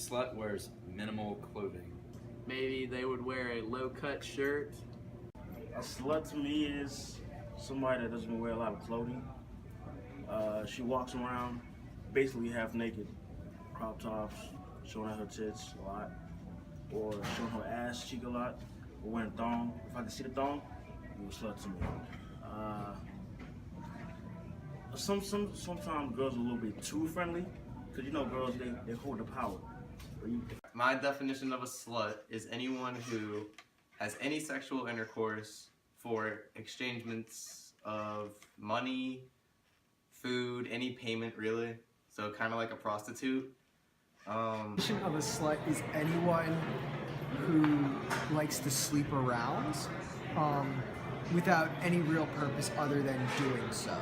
slut wears minimal clothing. Maybe they would wear a low-cut shirt. A slut to me is somebody that doesn't wear a lot of clothing. She walks around basically half naked, crop tops, showing her tits a lot, or showing her ass cheek a lot, or wearing a thong. If I can see the thong, you're a slut to me. Sometimes girls are a little bit too friendly, because you know girls, they hold the power. My definition of a slut is anyone who has any sexual intercourse for exchangements of money, food, any payment really. So kind of like a prostitute. Definition of a slut is anyone who likes to sleep around without any real purpose other than doing so.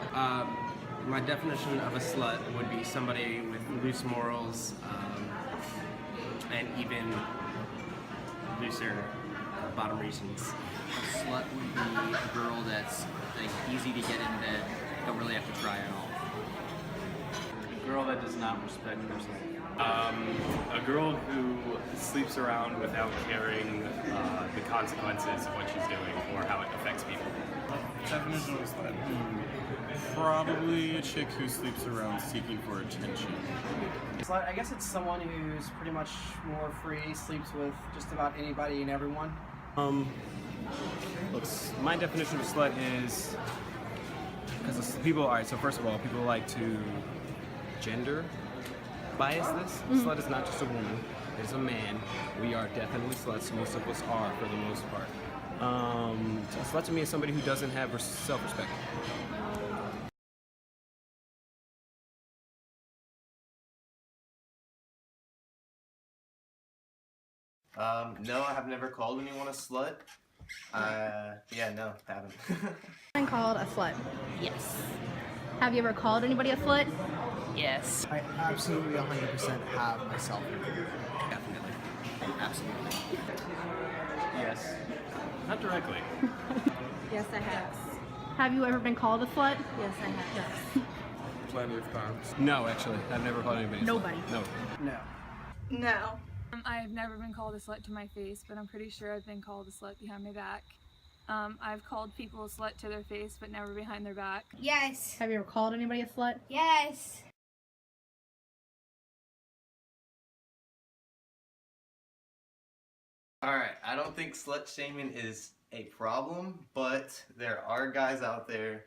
My definition of a slut would be somebody with loose morals and even looser bottom reasons. A slut would be a girl that's like easy to get in bed, don't really have to try at all. A girl that does not respect herself. A girl who sleeps around without caring the consequences of what she's doing or how it affects people. Definition of a slut. Probably a chick who sleeps around seeking for attention. Slut, I guess it's someone who's pretty much more free, sleeps with just about anybody and everyone. Look, my definition of a slut is because people. All right, so first of all, people like to gender bias this. A slut is not just a woman; it's a man. We are definitely sluts. Most of us are, for the most part. A slut to me is somebody who doesn't have self-respect. No, I have never called anyone a slut. Yeah, no, haven't. Been called a slut? Yes. Have you ever called anybody a slut? Yes. I absolutely 100% have myself. Definitely. Absolutely. Yes. Not directly. Yes, I have. Have you ever been called a slut? Yes, I have. Plenty of times. No, actually, I've never called anybody a slut. Nobody. No. No. No. I've never been called a slut to my face, but I'm pretty sure I've been called a slut behind my back. I've called people a slut to their face, but never behind their back. Yes. Have you ever called anybody a slut? Yes. Alright, I don't think slut shaming is a problem, but there are guys out there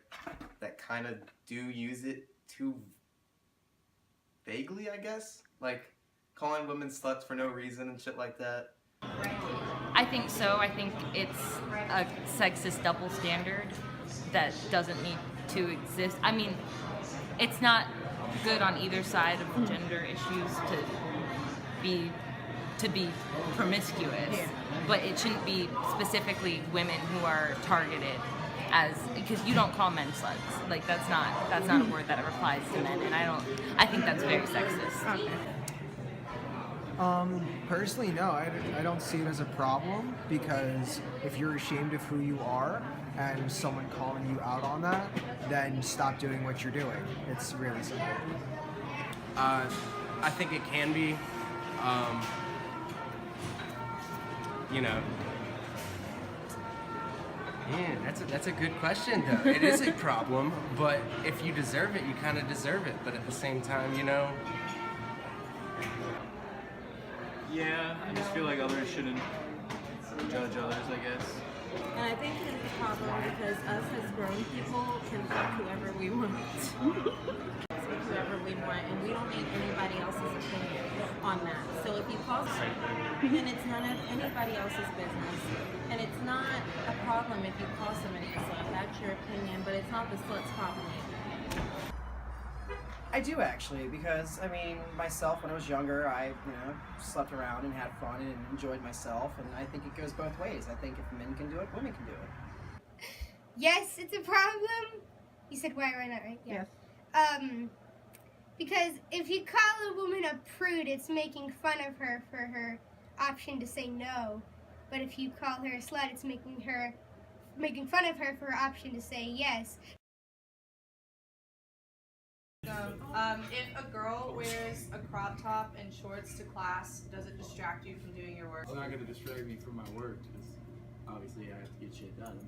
that kind of do use it too vaguely, I guess? Like, calling women sluts for no reason and shit like that. I think so. I think it's a sexist double standard that doesn't need to exist. I mean, it's not good on either side of gender issues to be promiscuous, but it shouldn't be specifically women who are targeted as, because you don't call men sluts. Like that's not a word that applies to men, and I think that's very sexist. Okay. Personally, no, I don't see it as a problem, because if you're ashamed of who you are and someone calling you out on that, then stop doing what you're doing. It's really simple. I think it can be, you know. Man, that's a good question though. It is a problem, but if you deserve it, you kind of deserve it. But at the same time, you know. Yeah, I just feel like others shouldn't judge others, I guess. And I think it is a problem because us as grown people can fuck whoever we want. Whoever we want, and we don't need anybody else's opinion on that. So if you call somebody, then it's none of anybody else's business. And it's not a problem if you call somebody a slut. That's your opinion, but it's not the slut's problem either. I do actually, because I mean, myself when I was younger, I slept around and had fun and enjoyed myself, and I think it goes both ways. I think if men can do it, women can do it. Yes, it's a problem. You said why not, right? Yeah. Because if you call a woman a prude, it's making fun of her for her option to say no. But if you call her a slut, it's making fun of her for her option to say yes. If a girl wears a crop top and shorts to class, does it distract you from doing your work? It's not going to distract me from my work because obviously I have to get shit done.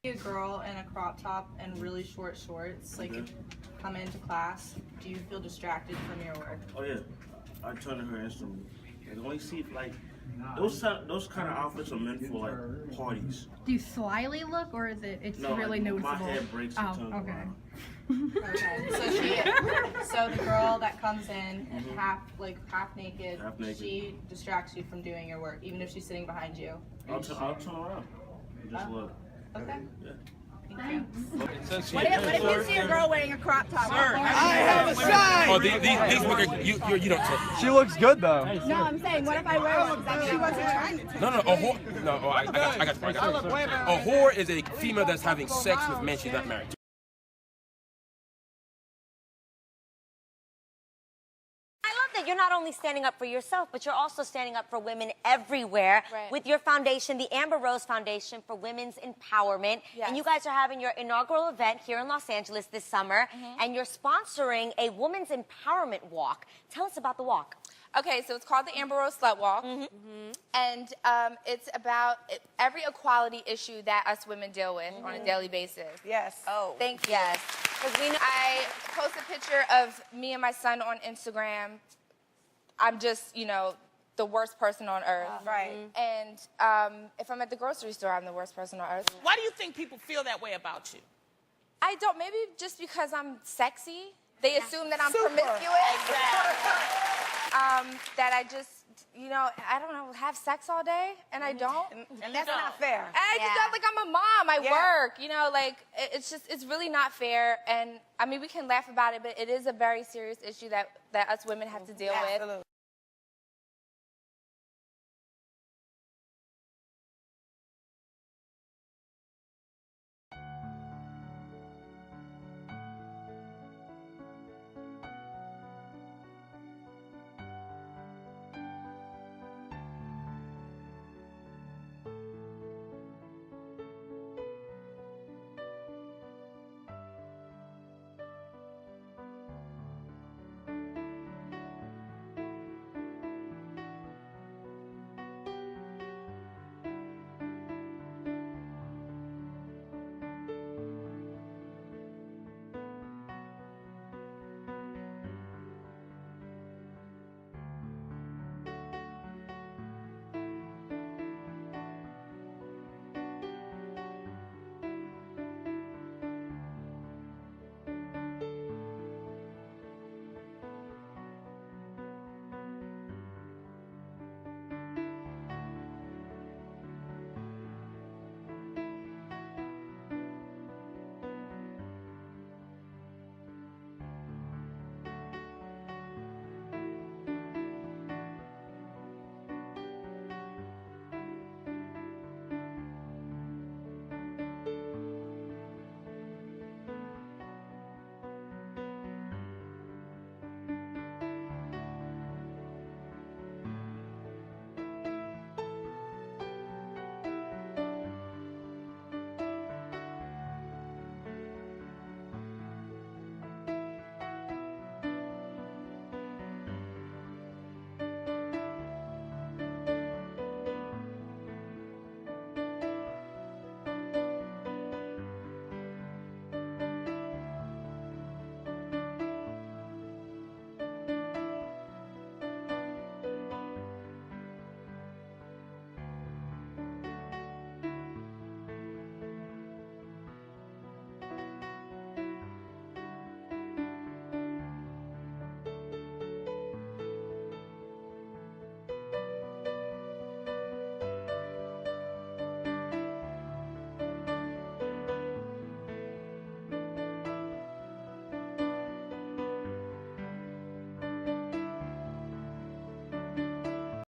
A girl in a crop top and really short shorts, like if you come into class, do you feel distracted from your work? Oh yeah, I turn to her instantly. I only see like those kind of outfits are meant for like parties. Do you slyly look, or is it's No, really like, noticeable? my head breaks and turns okay. around. Okay, so the girl that comes in half naked, she distracts you from doing your work, even if she's sitting behind you. I'll turn around and just look. Okay. Yeah. What if you see a girl wearing a crop top? I have a sign! Oh, these women, you don't say. She looks good though. No, I'm saying, what if I wear one? She wasn't trying to. No, a whore. No, I got you. A whore is a female that's having sex with men she's not married to. That you're not only standing up for yourself, but you're also standing up for women everywhere with your foundation, the Amber Rose Foundation for Women's Empowerment. Yes. And you guys are having your inaugural event here in Los Angeles this summer, and you're sponsoring a women's empowerment walk. Tell us about the walk. Okay, so it's called the Amber Rose Slut Walk, and it's about every equality issue that us women deal with on a daily basis. Yes. Oh, thank you. Yes. Because I post a picture of me and my son on Instagram. I'm just, the worst person on earth. Right. And if I'm at the grocery store, I'm the worst person on earth. Why do you think people feel that way about you? I don't. Maybe just because I'm sexy. They assume that I'm Super. promiscuous. Exactly. That I just, I don't know, have sex all day, and I don't. And that's not fair. I just feel like I'm a mom. I work. It's really not fair. And I mean, we can laugh about it, but it is a very serious issue that us women have to deal with.